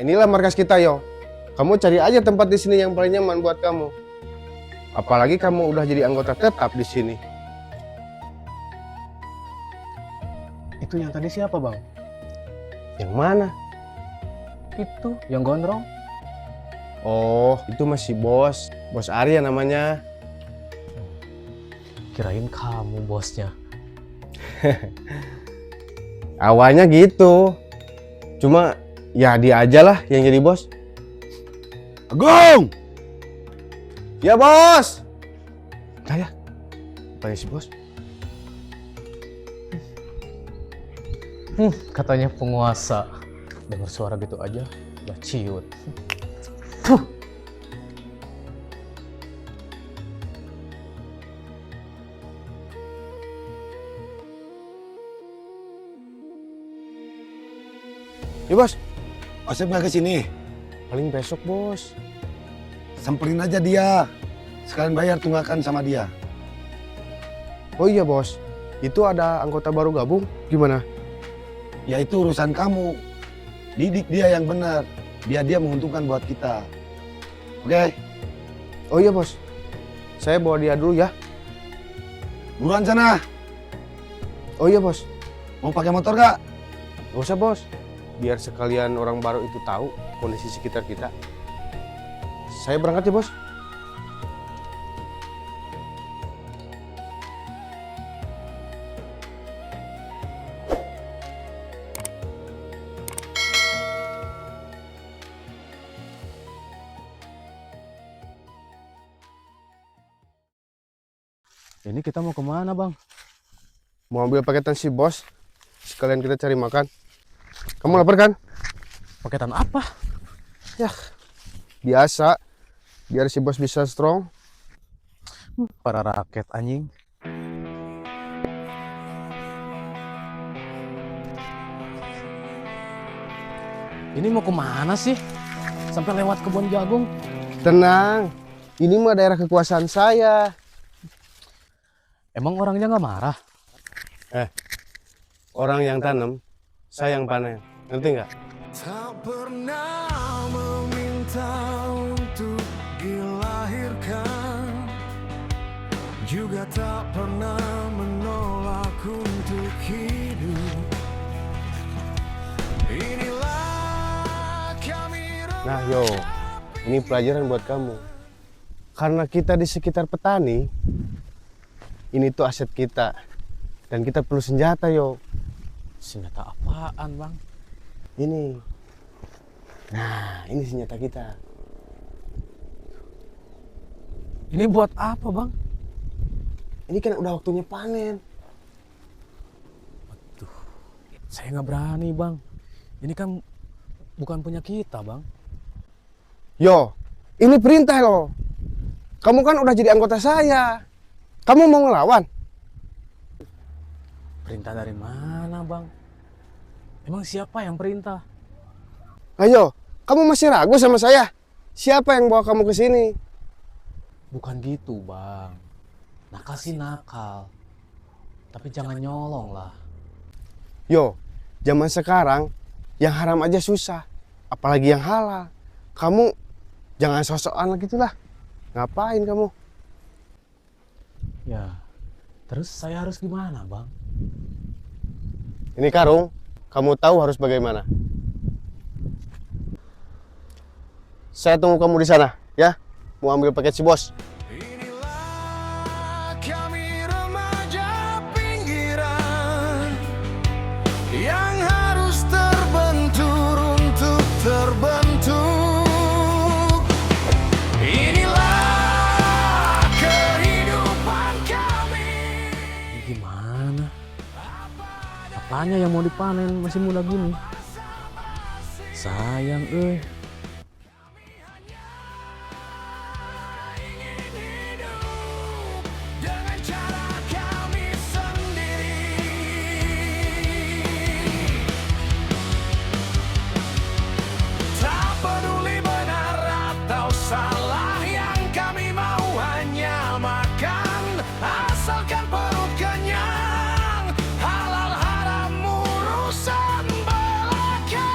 inilah markas kita, yo. Kamu cari aja tempat di sini yang paling nyaman buat kamu. Apalagi kamu udah jadi anggota tetap di sini. Itu yang tadi siapa, Bang? Yang mana? Itu, yang gondrong. Oh, itu masih bos. Bos Arya namanya. Kirain kamu bosnya. Awalnya gitu. Cuma ya dia aja lah yang jadi bos. Agung! Ya bos. Nah ya, tanya si bos. Katanya penguasa. Dengar suara gitu aja, udah ciut. Ya bos, Asep nggak kesini? paling besok bos. Samperin aja dia. Sekalian bayar tunggakan sama dia. Oh iya bos, itu ada anggota baru gabung, gimana? Ya itu urusan kamu. Didik dia yang benar. Biar dia menguntungkan buat kita. Oke? Oh iya bos, saya bawa dia dulu ya. Buruan sana. Oh iya bos, Mau pakai motor gak? gak usah bos. Biar sekalian orang baru itu tahu kondisi sekitar kita. Saya berangkat ya bos. Ini kita mau kemana, Bang? Mau ambil paketan si bos, sekalian kita cari makan. Kamu lapar kan? Paketan apa? Ya, biasa. Biar si bos bisa strong. Para rakyat anjing. Ini mau kemana sih? Sampai lewat kebun jagung. Tenang, ini mah daerah kekuasaan saya. Emang orangnya nggak marah? Orang yang tanam, saya yang panen. Ngerti nggak? Tak pernah meminta untuk dilahirkan, juga tak pernah menolak untuk hidup. Inilah kami. Nah yo, ini pelajaran buat kamu. Karena kita di sekitar petani, ini tuh aset kita. Dan kita perlu senjata yo. Senjata apaan, Bang? Ini. Nah, ini senjata kita. Ini buat apa, Bang? Ini kan udah waktunya panen. Saya nggak berani, Bang. Ini kan bukan punya kita, Bang. Yo, ini perintah loh. Kamu kan udah jadi anggota saya. Kamu mau ngelawan? Perintah dari mana, Bang? Emang siapa yang perintah? Ayo, kamu masih ragu sama saya? Siapa yang bawa kamu ke sini? Bukan gitu, Bang. Nakal sih nakal. Tapi jangan nyolong lah. Yo, zaman sekarang yang haram aja susah. Apalagi yang halal. Kamu jangan sosokan lah gitulah. Ngapain kamu? Ya, terus saya harus gimana, Bang? Ini karung, kamu tahu harus bagaimana. Saya tunggu kamu di sana, ya. Mau ambil paket si bos. Inilah kami remaja pinggiran yang harus terbentur untuk terbentuk. Inilah kehidupan kami. Ini gimana? Apanya yang mau dipanen masih muda gini? Sayang, Dengan cara kami sendiri. Tak peduli benar atau salah, yang kami mau hanya makan. Asalkan perut kenyang, halal haram urusan belaka.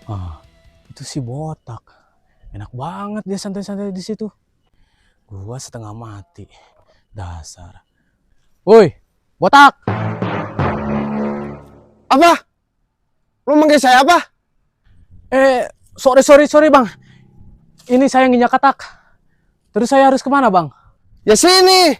Ah, itu si botak. Enak banget dia santai-santai di situ. Gua setengah mati. Dasar. Woi, botak! Apa? Lu manggil saya apa? Sorry bang. Ini saya nginjak katak. Terus saya harus kemana bang? Ya sini.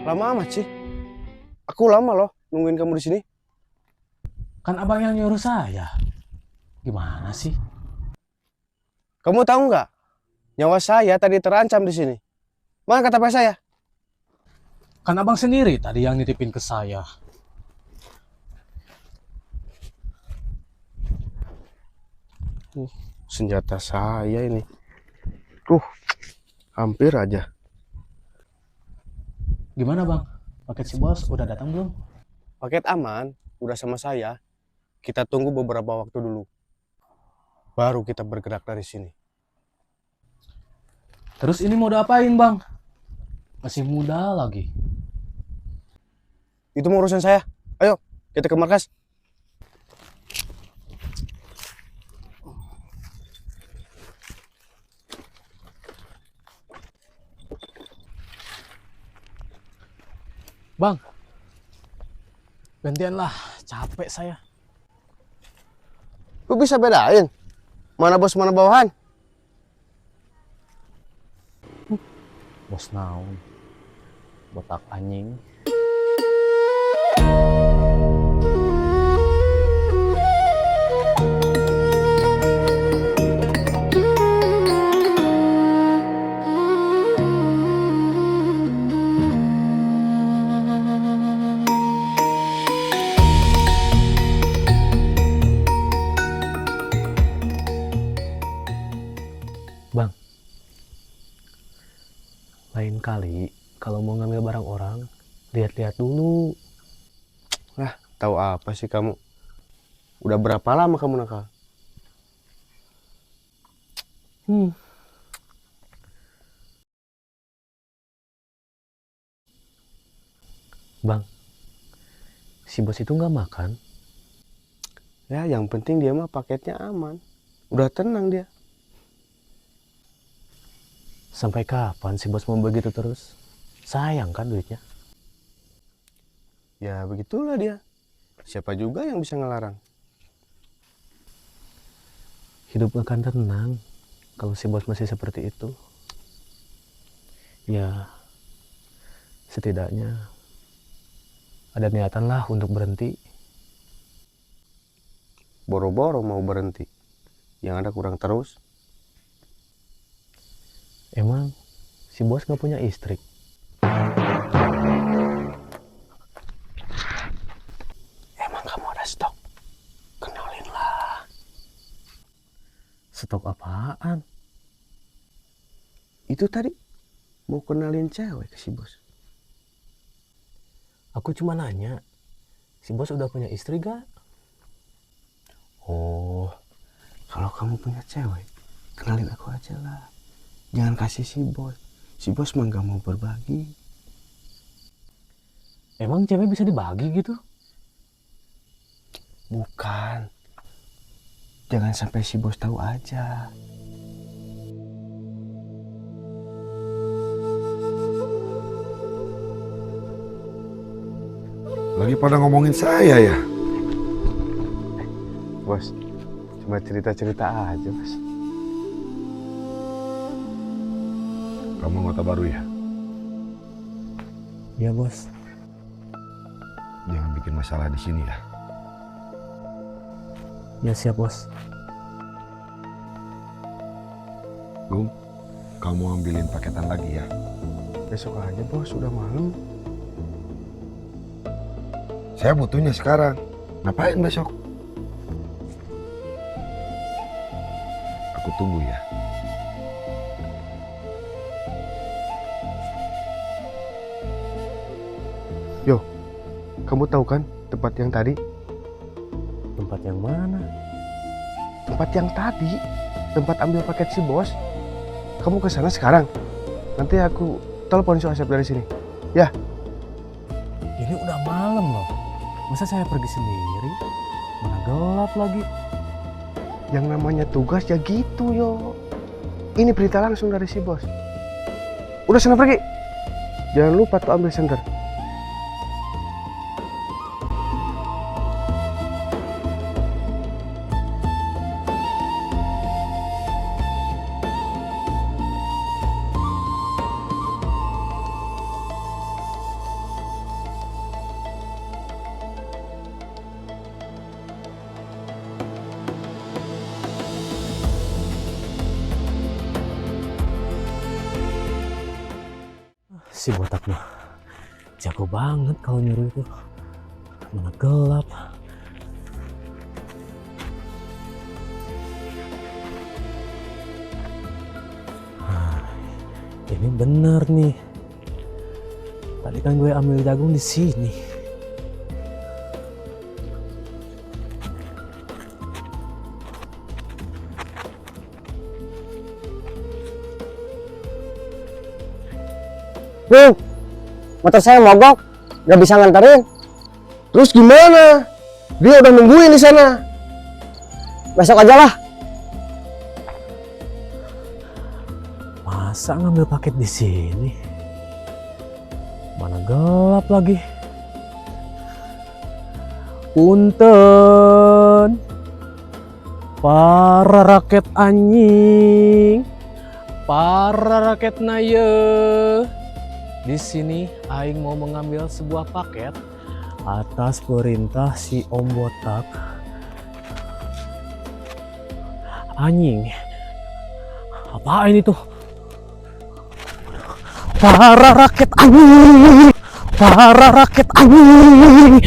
Lama amat sih. Aku lama loh nungguin kamu di sini. Kan abang yang nyuruh saya. Gimana sih? Kamu tahu nggak? Nyawa saya tadi terancam di sini. Mana kata pak saya? Kan abang sendiri tadi yang nitipin ke saya. Senjata saya ini. Hampir aja. Gimana bang? Paket si bos udah datang belum? Paket aman, udah sama saya. Kita tunggu beberapa waktu dulu. Baru kita bergerak dari sini. Terus ini mau diapain bang? Masih muda lagi. Itu mau urusan saya. Ayo, kita ke markas. Bang, gantian lah, capek saya. Lu bisa bedain mana bos mana bawahan? Bos naon, botak anjing. Bang, lain kali kalau mau ngambil barang orang, lihat-lihat dulu. Tahu apa sih kamu? Udah berapa lama kamu nakal? Bang, si bos itu nggak makan. Ya, yang penting dia mah paketnya aman. Udah tenang dia. Sampai kapan si bos mau begitu terus? Sayang kan duitnya. Ya begitulah dia. Siapa juga yang bisa ngelarang? Hidup gak akan tenang kalau si bos masih seperti itu. Ya, setidaknya ada niatan lah untuk berhenti. Boro-boro mau berhenti. Yang ada kurang terus. Emang si bos gak punya istri? Emang kamu ada stok? Kenalin lah. Stok apaan? Itu tadi mau kenalin cewek ke si bos. Aku cuma nanya, si bos udah punya istri gak? Oh, kalau kamu punya cewek, kenalin aku aja lah. Jangan kasih si bos. Si bos mah gak mau berbagi. Emang cewek bisa dibagi gitu? Bukan. Jangan sampai si bos tahu aja. Lagi pada ngomongin saya ya? Bos, cuma cerita-cerita aja, bos. Kamu anggota baru ya? Iya bos. Jangan bikin masalah di sini ya. Ya siap bos. Gum, kamu ambilin paketan lagi ya. Besok aja, bos. Udah malam. Saya butuhnya sekarang. Ngapain besok? Aku tunggu ya. Yo, kamu tahu kan tempat yang tadi. Tempat yang mana? Tempat yang tadi, tempat ambil paket si bos. Kamu ke sana sekarang. Nanti aku telepon si Asep dari sini. Ya, Ini udah malam loh. Masa saya pergi sendiri? Mana gelap lagi. yang namanya tugas ya gitu yo. Ini berita langsung dari si bos. Udah sana pergi. Jangan lupa tuh ambil senter. Si botak mah jago banget kalau nyuruh itu. Mana gelap. Ini bener nih. Tadi kan gue ambil jagung di sini. Bung, motor saya mogok, nggak bisa nganterin. Terus gimana? Dia udah nungguin di sana. Besok aja lah. Masa ngambil paket di sini? Mana gelap lagi. Punten, para rakyat anjing, para rakyat naya. Di sini aing mau mengambil sebuah paket atas perintah si Om Botak. Anjing. Apa ini tuh? Para rakyat anjing. Para rakyat anjing.